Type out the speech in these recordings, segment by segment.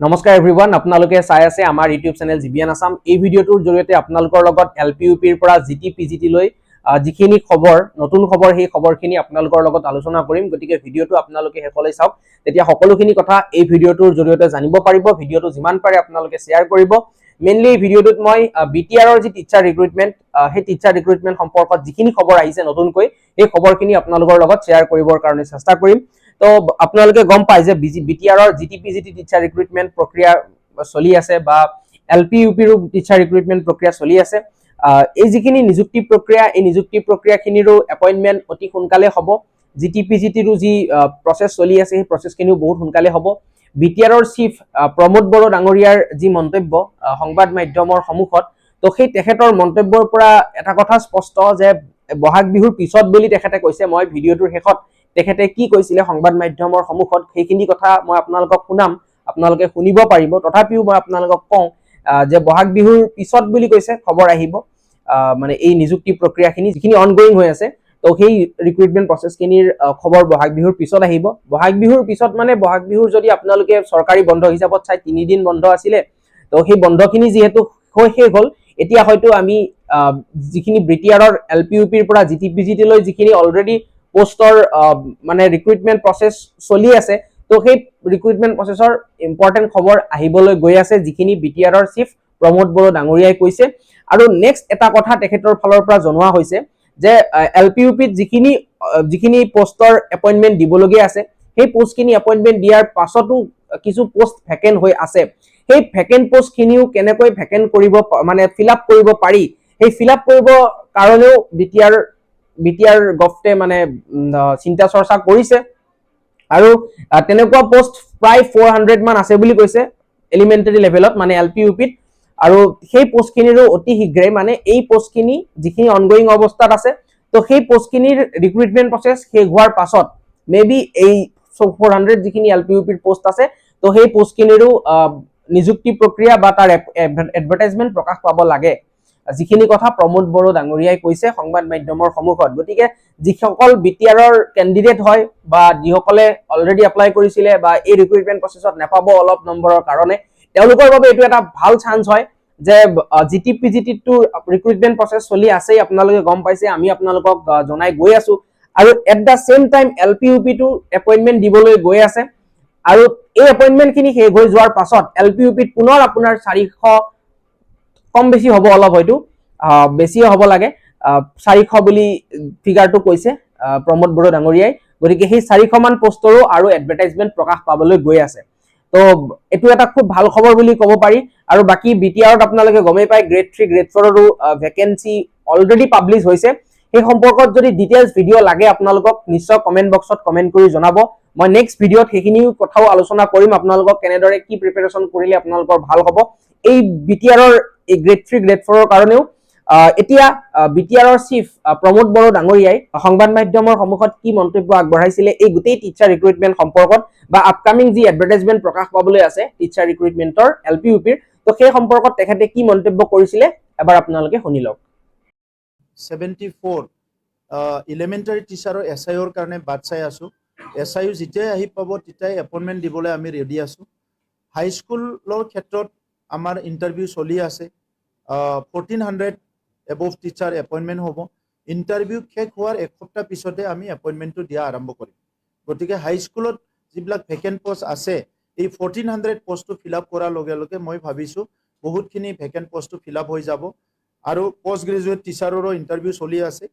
নমস্কাৰ এভৰিৱান আপোনালোকে চাই আছে আমাৰ ইউটিউব চেনেল জিবিএন আসাম। এই ভিডিঅ'টোৰ জৰিয়তে আপোনালোকৰ লগত এলপিইউপিৰ পৰা জিটি পিজিটি লৈ যিখিনি খবৰ নতুন খবৰ সেই খবৰখিনি আপোনালোকৰ লগত আলোচনা কৰিম। গতিকে ভিডিঅ'টো আপোনালোকে শেষলৈ চাওক, তেতিয়া সকলোখিনি কথা এই ভিডিঅ'টোৰ জৰিয়তে জানিব পাৰিব। ভিডিঅ'টো যিমান পাৰে আপোনালোকে শ্বেয়াৰ কৰিব। মেইনলি এই ভিডিঅ'টোত মই বিটিআৰৰ যি টিচাৰ ৰিক্ৰুটমেণ্ট সেই টিচাৰ ৰিক্ৰুটমেণ্ট সম্পৰ্কত যিখিনি খবৰ আহিছে নতুনকৈ সেই খবৰখিনি আপোনালোকৰ লগত শ্বেয়াৰ কৰিবৰ কাৰণে চেষ্টা কৰিম। তো আপোনালোকে গম পায় যে বিটিআৰৰ জিটিপিজিটি টিচাৰ ৰিক্ৰুটমেণ্ট প্ৰক্ৰিয়া চলি আছে বা এলপিইউপিৰো টিচাৰ ৰিক্ৰুটমেণ্ট প্ৰক্ৰিয়া চলি আছে। এই যিখিনি নিযুক্তি প্ৰক্ৰিয়া এই নিযুক্তি প্ৰক্ৰিয়াখিনিৰো এপইণ্টমেণ্ট অতি সোনকালে হ'ব। জিটিপিজিটিৰো যি প্ৰচেছ চলি আছে সেই প্ৰচেছখিনিও বহুত সোনকালে হ'ব। বিটিআৰৰ চিফ প্ৰমোদ বড়ো ডাঙৰীয়াৰ যি মন্তব্য সংবাদ মাধ্যমৰ সন্মুখত, তো সেই তেখেতৰ মন্তব্যৰ পৰা এটা কথা স্পষ্ট যে বহাগ বিহুৰ পিছত বুলি তেখেতে কৈছে। মই ভিডিঅ'টোৰ শেষত তেখেতে কি কৈছিলে সংবাদ মাধ্যমৰ সন্মুখত সেইখিনি কথা মই আপোনালোকক শুনাম, আপোনালোকে শুনিব পাৰিব। তথাপিও মই আপোনালোকক কওঁ যে বহাগ বিহুৰ পিছত বুলি কৈছে খবৰ আহিব, মানে এই নিযুক্তি প্ৰক্ৰিয়াখিনি যিখিনি অনগোয়িং হৈ আছে, তো সেই ৰিক্ৰুটমেণ্ট প্ৰচেছখিনিৰ খবৰ বহাগ বিহুৰ পিছত আহিব। বহাগ বিহুৰ পিছত মানে বহাগ বিহুৰ যদি আপোনালোকে চৰকাৰী বন্ধ হিচাপত চাই 3 দিন বন্ধ আছিলে, তো সেই বন্ধখিনি যিহেতু শেষ হ'ল, এতিয়া হয়তো আমি যিখিনি বিটিআৰৰ এলপিইউপিৰ পৰা জিটিপিজিটি লৈ যিখিনি অলৰেডি পোষ্টৰ মানে ৰিক্ৰুটমেণ্ট প্ৰচেছ চলি আছে, তো সেই ৰিক্ৰুটমেণ্ট প্ৰচেছৰ ইম্পৰ্টেণ্ট খবৰ আহিবলৈ গৈ আছে, যিখিনি বিটিআৰৰ চিফ প্ৰমোদ বড়ো ডাঙৰীয়াই কৈছে। আৰু নেক্সট এটা কথা তেখেতৰ ফালৰ পৰা জনোৱা হৈছে যে এলপিইউপিত যিখিনি পোষ্টৰ এপইণ্টমেণ্ট দিবলগীয়া আছে, সেই পোষ্টখিনি এপইণ্টমেণ্ট দিয়াৰ পাছতো কিছু পোষ্ট ভেকেণ্ট হৈ আছে। সেই ভেকেণ্ট পোষ্টখিনিও কেনেকৈ ভেকেণ্ট কৰিব মানে ফিল আপ কৰিব পাৰি, সেই ফিল আপ কৰিব কাৰণেও বিটিআৰ গভটে মানে চিন্তা চৰ্চা কৰিছে। আৰু তেনেকুৱা পোষ্ট প্ৰায় 400 মান আছে বুলি কৈছে এলিমেণ্টাৰী লেভেলত, মানে এলপিইউপিত। আৰু সেই পোষ্টখিনিৰো অতি শীঘ্ৰে মানে এই পোষ্টখিনি যিখিনি অনগোয়িং অৱস্থাত আছে, তো সেই পোষ্টখিনিৰ ৰিক্ৰুটমেণ্ট প্ৰচেছ শেষ হোৱাৰ পাছত মে বি এই 400 যিখিনি এলপিইউপিৰ পোষ্ট আছে, তো সেই পোষ্টখিনিৰো নিযুক্তি প্ৰক্ৰিয়া বা তাৰ এডভাৰটাইজমেণ্ট প্ৰকাশ পাব লাগে, যিখিনি কথা প্ৰমোদ বড়ো ডাঙৰীয়াই কৈছে সংবাদ মাধ্যমৰ সন্মুখত। গতিকে যিসকল বিটিআৰৰ কেণ্ডিডেট হয় বা যিসকলে অলৰেডি এপ্লাই কৰিছিলে বা এই ৰিক্ৰুটমেণ্ট প্ৰচেছত নাপাব অলপ নম্বৰৰ কাৰণে, তেওঁলোকৰ বাবে এইটো এটা ভাল চান্স হয় যে জিটিপিজিটিটো ৰিক্ৰুটমেণ্ট প্ৰচেছ চলি আছেই, আপোনালোকে গম পাইছে, আমি আপোনালোকক জনাই গৈ আছো। আৰু এট দ্য চেম টাইম এলপিইউপিটো এপইণ্টমেণ্ট দিবলৈ গৈ আছে। আৰু এই এপইণ্টমেণ্টখিনি শেষ হৈ যোৱাৰ পাছত এলপিইউপিত পুনৰ আপোনাৰ 400 কম বেছি হ'ব, অলপ হয়তো বেছিয়ে হ'ব লাগে, 400 বুলি ফিগাৰটো কৈছে প্ৰমোদ বড়ো ডাঙৰীয়াই। গতিকে সেই 400 মান পোষ্টৰো আৰু এডভাৰটাইজমেণ্ট প্ৰকাশ পাবলৈ গৈ আছে। তো এইটো এটা খুব ভাল খবৰ বুলি ক'ব পাৰি। আৰু বাকী বিটিআৰত আপোনালোকে গমেই পায় গ্ৰেড 3 গ্ৰেড 4ৰো ভেকেঞ্চি অলৰেডি পাব্লিছ হৈছে। সেই সম্পৰ্কত যদি ডিটেইলছ ভিডিঅ' লাগে আপোনালোকক নিশ্চয় কমেণ্ট বক্সত কমেণ্ট কৰি জনাব। মই নেক্সট ভিডিঅ'ত সেইখিনি কথাও আলোচনা কৰিম, আপোনালোকক কেনেদৰে কি প্ৰিপাৰেশ্যন কৰিলে আপোনালোকৰ ভাল হ'ব এই বিটিআৰৰ এই গ্ৰেড 3 গ্ৰেড 4ৰ কাৰণেও। এতিয়া বিটিআৰৰ চিফ প্ৰমোদ বড়ো ডাঙৰীয়াই সংবাদ মাধ্যমৰ সন্মুখত কি মন্তব্য আগবঢ়াইছিলে এই গোটেই টিচাৰ ৰিক্ৰুটমেণ্ট সম্পৰ্কত বা আপকামিং যি এডভাৰটাইজমেণ্ট প্ৰকাশ পাবলৈ আছে টিচাৰ ৰিক্ৰুটমেণ্টৰ এলপিইউপিৰ, তো সেই সম্পৰ্কত তেখেতে কি মন্তব্য কৰিছিলে এবাৰ আপোনালোকে শুনি লওক। 74 এলিমেণ্টাৰী টিচাৰৰ SIOৰ কাৰণে বাট চাই আছোঁ। SIO যেতিয়াই আহি পাব তেতিয়াই এপইণ্টমেণ্ট দিবলৈ আমি ৰেডি আছোঁ। হাইস্কুলৰ ক্ষেত্ৰত আমাৰ ইণ্টাৰভিউ চলি আছে। 1400 এবভ টিচাৰ এপইণ্টমেণ্ট হ'ব। ইণ্টাৰভিউ শেষ হোৱাৰ এসপ্তাহ পিছতে আমি এপইণ্টমেণ্টটো দিয়া আৰম্ভ কৰিম। গতিকে হাইস্কুলত যিবিলাক ভেকেণ্ট পোষ্ট আছে, এই 1400 পোষ্টটো ফিল আপ কৰাৰ লগে লগে মই ভাবিছোঁ বহুতখিনি ভেকেণ্ট পোষ্টটো ফিল আপ হৈ যাব। আৰু পোষ্ট গ্ৰেজুৱেট টিচাৰৰো ইণ্টাৰভিউ চলি আছে।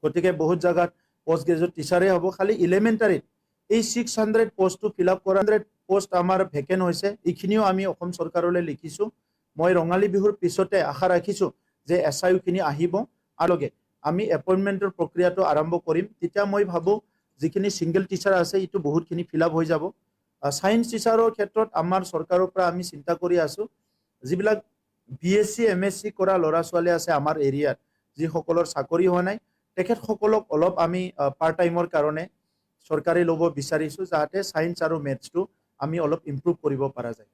গতিকে বহুত জাগাত পোষ্ট গ্ৰেজুৱেট টিচাৰে হ'ব। খালি এলিমেণ্টাৰীত এই 600 পোষ্টটো ফিল আপ কৰা 100 পোষ্ট আমাৰ ভেকেণ্ট হৈছে, এইখিনিও আমি অসম চৰকাৰলৈ লিখিছোঁ। মই ৰঙালী বিহুৰ পিছতে আশা ৰাখিছোঁ যে SIOখিনি আহিব আৰু আমি এপইণ্টমেণ্টৰ প্ৰক্ৰিয়াটো আৰম্ভ কৰিম। তেতিয়া মই ভাবোঁ যিখিনি ছিংগল টিচাৰ আছে এইটো বহুতখিনি ফিল আপ হৈ যাব। ছায়েন্স টিচাৰৰ ক্ষেত্ৰত আমাৰ চৰকাৰৰ পৰা আমি চিন্তা কৰি আছোঁ, যিবিলাক BSc MSc কৰা ল'ৰা ছোৱালী আছে আমাৰ এৰিয়াত, যিসকলৰ চাকৰি হোৱা নাই, তেখেতসকলক অলপ আমি পাৰ্ট টাইমৰ কাৰণে চৰকাৰে ল'ব বিচাৰিছোঁ, যাতে ছায়েন্স আৰু মেথছটো আমি অলপ ইম্প্ৰুভ কৰিব পৰা যায়।